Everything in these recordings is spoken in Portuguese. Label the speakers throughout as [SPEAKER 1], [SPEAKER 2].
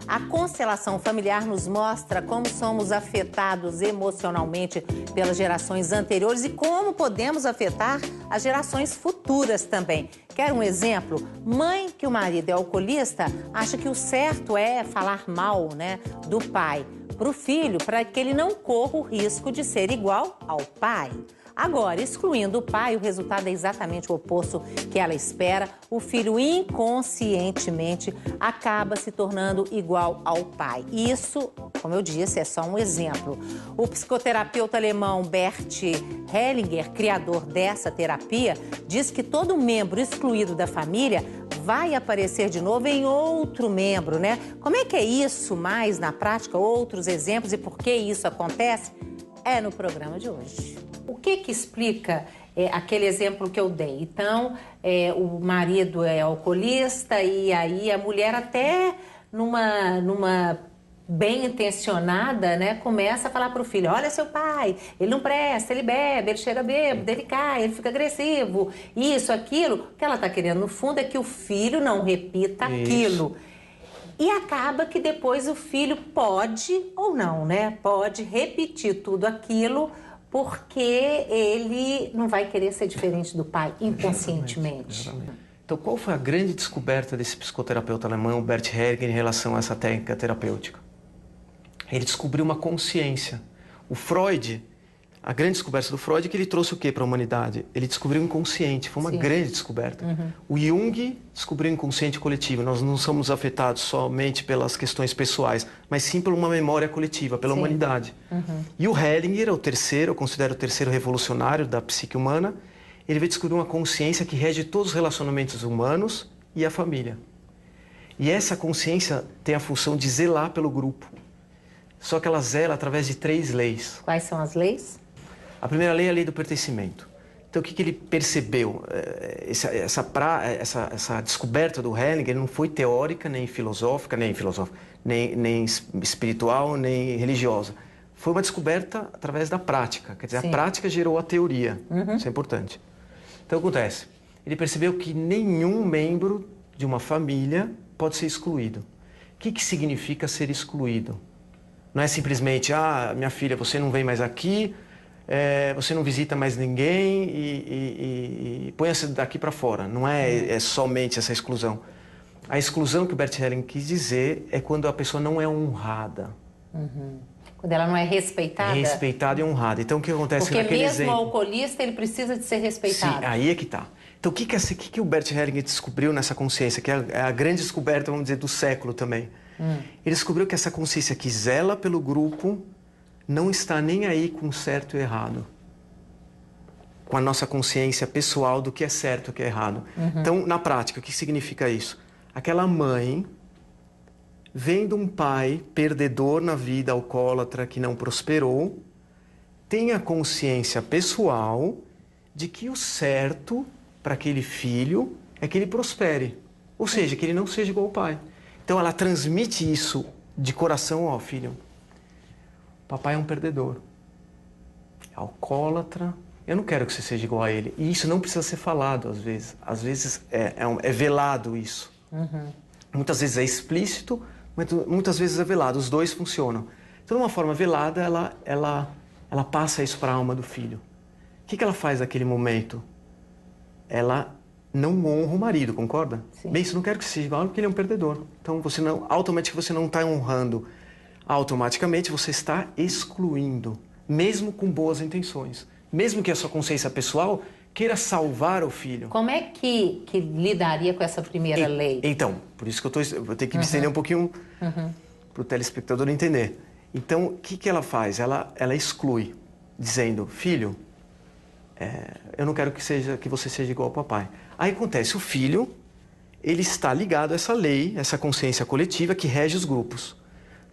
[SPEAKER 1] A constelação familiar nos mostra como somos afetados emocionalmente pelas gerações anteriores e como podemos afetar as gerações futuras também. Quer um exemplo? Mãe que o marido é alcoolista acha que o certo é falar mal, do pai para o filho, para que ele não corra o risco de ser igual ao pai. Agora, excluindo o pai, o resultado é exatamente o oposto que ela espera. O filho inconscientemente acaba se tornando igual ao pai. Isso, como eu disse, é só um exemplo. O psicoterapeuta alemão Bert Hellinger, criador dessa terapia, diz que todo membro excluído da família vai aparecer de novo em outro membro, Como é que é isso mais na prática? Outros exemplos e por que isso acontece? É no programa de hoje. O que explica aquele exemplo que eu dei? Então, o marido é alcoolista e aí a mulher até numa bem intencionada, começa a falar para o filho: olha seu pai, ele não presta, ele bebe, ele chega bêbado, ele cai, ele fica agressivo, isso, aquilo. O que ela está querendo no fundo é que o filho não repita aquilo. E acaba que depois o filho pode ou não, pode repetir tudo aquilo porque ele não vai querer ser diferente do pai inconscientemente.
[SPEAKER 2] Exatamente. Então, qual foi a grande descoberta desse psicoterapeuta alemão, Bert Hellinger, em relação a essa técnica terapêutica? Ele descobriu uma consciência. O Freud, a grande descoberta do Freud é que ele trouxe o quê para a humanidade? Ele descobriu o inconsciente, foi uma grande descoberta. O Jung descobriu o inconsciente coletivo. Nós não somos afetados somente pelas questões pessoais, mas sim por uma memória coletiva, pela humanidade. E o Hellinger, o terceiro, eu considero o terceiro revolucionário da psique humana, ele veio descobrir uma consciência que rege todos os relacionamentos humanos e a família. E essa consciência tem a função de zelar pelo grupo. Só que ela zela através de 3 leis.
[SPEAKER 1] Quais são as leis?
[SPEAKER 2] A primeira lei é a lei do pertencimento. Então, o que ele percebeu? Essa descoberta do Hellinger não foi teórica, nem filosófica, nem espiritual, nem religiosa. Foi uma descoberta através da prática. Quer dizer, a prática gerou a teoria. Isso é importante. Então, o que acontece? Ele percebeu que nenhum membro de uma família pode ser excluído. O que significa ser excluído? Não é simplesmente: minha filha, você não vem mais aqui, você não visita mais ninguém e põe-se daqui para fora. Não é somente essa exclusão. A exclusão que o Bert Hellinger quis dizer é quando a pessoa não é honrada.
[SPEAKER 1] Quando ela não é respeitada?
[SPEAKER 2] Respeitada e honrada. Então, o que acontece naquele exemplo?
[SPEAKER 1] Porque mesmo o alcoolista, ele precisa de ser respeitado.
[SPEAKER 2] Sim, aí é que está. Então, o que o Bert Hellinger descobriu nessa consciência, que é a grande descoberta, vamos dizer, do século também? Ele descobriu que essa consciência que zela pelo grupo não está nem aí com certo e errado. Com a nossa consciência pessoal do que é certo e o que é errado. Então, na prática, o que significa isso? Aquela mãe, vendo um pai perdedor na vida, alcoólatra, que não prosperou, tem a consciência pessoal de que o certo para aquele filho é que ele prospere. Ou seja, que ele não seja igual ao pai. Então, ela transmite isso de coração: ó, filho, papai é um perdedor, é alcoólatra, eu não quero que você seja igual a ele. E isso não precisa ser falado, às vezes. Às vezes é velado isso. Muitas vezes é explícito, muitas vezes é velado. Os dois funcionam. Então, de uma forma velada, ela passa isso para a alma do filho. O que ela faz naquele momento? Ela não honra o marido, concorda?
[SPEAKER 1] Sim.
[SPEAKER 2] Bem, isso não quero que seja igual, porque ele é um perdedor. Então, automaticamente você não está honrando. Automaticamente você está excluindo, mesmo com boas intenções. Mesmo que a sua consciência pessoal queira salvar o filho.
[SPEAKER 1] Como é que lidaria com essa primeira lei?
[SPEAKER 2] Então, por isso que eu vou ter que me estender um pouquinho para o telespectador entender. Então, o que ela faz? Ela exclui, dizendo: filho, eu não quero que você seja igual ao papai. Aí acontece, o filho, ele está ligado a essa lei, essa consciência coletiva que rege os grupos.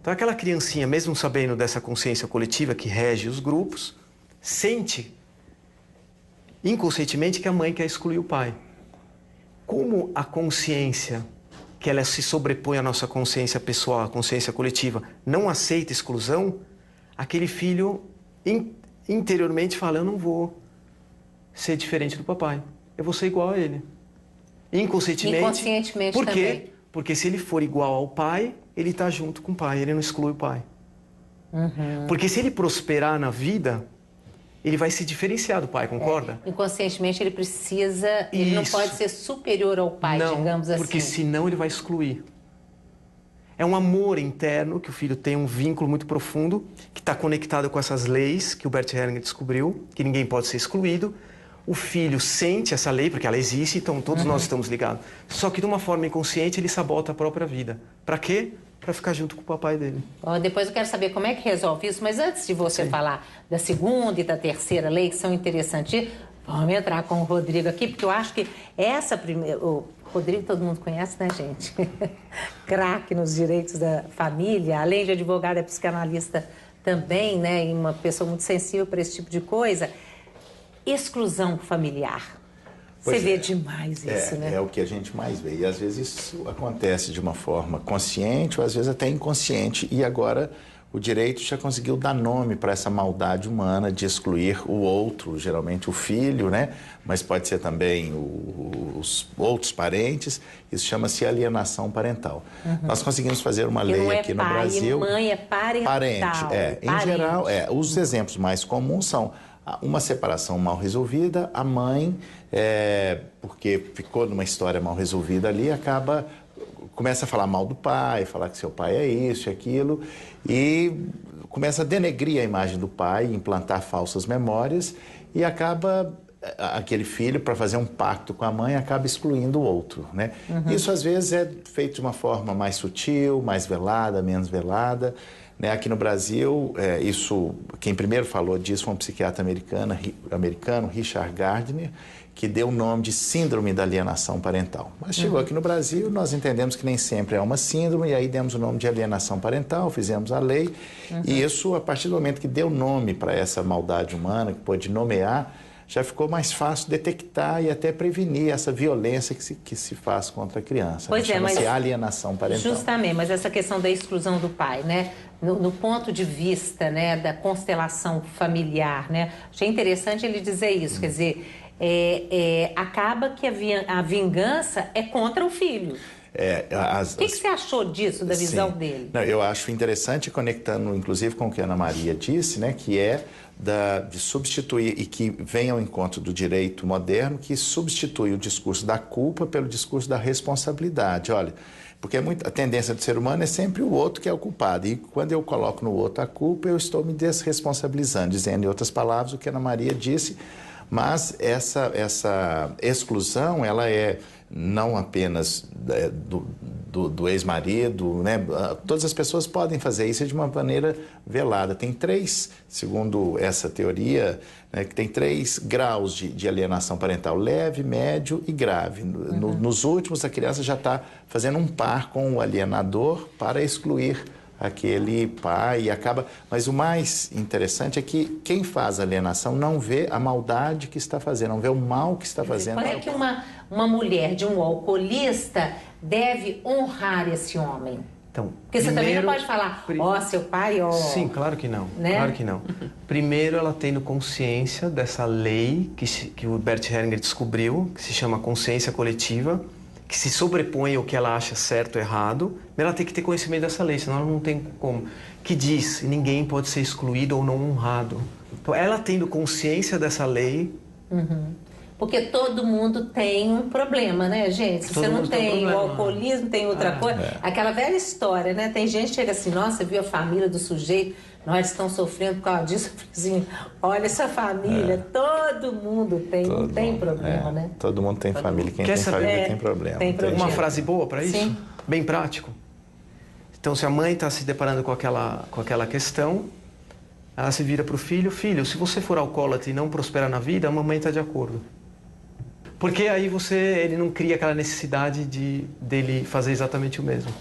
[SPEAKER 2] Então, aquela criancinha, mesmo sabendo dessa consciência coletiva que rege os grupos, sente inconscientemente que a mãe quer excluir o pai. Como a consciência, que ela se sobrepõe à nossa consciência pessoal, à consciência coletiva, não aceita exclusão, aquele filho interiormente fala: eu não vou ser diferente do papai, eu vou ser igual a ele. Inconscientemente.
[SPEAKER 1] Inconscientemente
[SPEAKER 2] por quê?
[SPEAKER 1] também.
[SPEAKER 2] Porque se ele for igual ao pai, ele está junto com o pai, ele não exclui o pai. Porque se ele prosperar na vida, ele vai se diferenciar do pai, concorda?
[SPEAKER 1] Inconscientemente ele precisa, ele não pode ser superior ao pai, digamos assim.
[SPEAKER 2] Porque senão ele vai excluir. É um amor interno que o filho tem, um vínculo muito profundo, que está conectado com essas leis que o Bert Hellinger descobriu, que ninguém pode ser excluído. O filho sente essa lei, porque ela existe, então todos nós estamos ligados. Só que de uma forma inconsciente ele sabota a própria vida. Para quê? Para ficar junto com o papai dele.
[SPEAKER 1] Depois eu quero saber como é que resolve isso, mas antes de você falar da segunda e da terceira lei, que são interessantes, vamos entrar com o Rodrigo aqui, porque eu acho que essa primeira... O Rodrigo todo mundo conhece, né, gente? Craque nos direitos da família, além de advogado, é psicanalista também, né? E uma pessoa muito sensível para esse tipo de coisa. Exclusão familiar. Você vê demais isso, né?
[SPEAKER 3] É o que a gente mais vê. E às vezes isso acontece de uma forma consciente ou às vezes até inconsciente. E agora o direito já conseguiu dar nome para essa maldade humana de excluir o outro, geralmente o filho, né? Mas pode ser também os outros parentes. Isso chama-se alienação parental. Nós conseguimos fazer uma lei aqui no Brasil.
[SPEAKER 1] Mãe é parental.
[SPEAKER 3] Parente, Em geral, os exemplos mais comuns são uma separação mal resolvida, a mãe, porque ficou numa história mal resolvida ali, começa a falar mal do pai, falar que seu pai é isso e aquilo, e começa a denegrir a imagem do pai, implantar falsas memórias, e acaba aquele filho, para fazer um pacto com a mãe, acaba excluindo o outro, né? Isso às vezes é feito de uma forma mais sutil, mais velada, menos velada. Aqui no Brasil, quem primeiro falou disso foi um psiquiatra americano, Richard Gardner, que deu o nome de síndrome da alienação parental. Mas chegou aqui no Brasil, nós entendemos que nem sempre é uma síndrome, e aí demos o nome de alienação parental, fizemos a lei, e isso, a partir do momento que deu nome para essa maldade humana, que pôde nomear, já ficou mais fácil detectar e até prevenir essa violência que se faz contra a criança.
[SPEAKER 1] Pois
[SPEAKER 3] Chama-se alienação parental.
[SPEAKER 1] Justamente, mas essa questão da exclusão do pai, né? No ponto de vista, né, da constelação familiar, né? Achei interessante ele dizer isso, quer dizer, acaba que a vingança é contra o filho. O que você achou disso, da visão dele?
[SPEAKER 3] Não, eu acho interessante, conectando inclusive com o que a Ana Maria disse, né, que de substituir, e que vem ao encontro do direito moderno, que substitui o discurso da culpa pelo discurso da responsabilidade. Olha, porque a tendência do ser humano é sempre o outro que é o culpado, e quando eu coloco no outro a culpa, eu estou me desresponsabilizando, dizendo em outras palavras o que a Ana Maria disse, mas essa exclusão, ela é não apenas do ex-marido, né? Todas as pessoas podem fazer isso de uma maneira velada. Tem três, segundo essa teoria, né, que tem 3 graus de alienação parental: leve, médio e grave. Nos últimos, a criança já está fazendo um par com o alienador para excluir aquele pai e acaba... Mas o mais interessante é que quem faz a alienação não vê a maldade que está fazendo, não vê o mal que está fazendo.
[SPEAKER 1] Quando é que uma mulher de um alcoolista deve honrar esse homem?
[SPEAKER 2] Então,
[SPEAKER 1] porque você também não pode falar, seu pai,
[SPEAKER 2] Sim, claro que não,
[SPEAKER 1] né?
[SPEAKER 2] Claro que não. Primeiro, ela tendo consciência dessa lei que o Bert Hellinger descobriu, que se chama consciência coletiva, que se sobrepõe ao que ela acha certo ou errado, ela tem que ter conhecimento dessa lei, senão ela não tem como. Que diz que ninguém pode ser excluído ou não honrado. Então, ela tendo consciência dessa lei...
[SPEAKER 1] Porque todo mundo tem um problema, né, gente? Se você não tem o alcoolismo, tem outra coisa. Aquela velha história, né? Tem gente que chega assim, nossa, viu a família do sujeito, nós estamos sofrendo por causa disso. Eu falei assim, olha essa família, todo mundo tem, não tem problema, né?
[SPEAKER 3] Todo mundo tem família, quem tem família tem problema.
[SPEAKER 1] Tem problema.
[SPEAKER 2] Uma frase boa para isso?
[SPEAKER 1] Sim.
[SPEAKER 2] Bem prático. Então, se a mãe está se deparando com aquela questão, ela se vira para o filho, filho, se você for alcoólatra e não prosperar na vida, a mamãe está de acordo. Porque aí ele não cria aquela necessidade dele fazer exatamente o mesmo.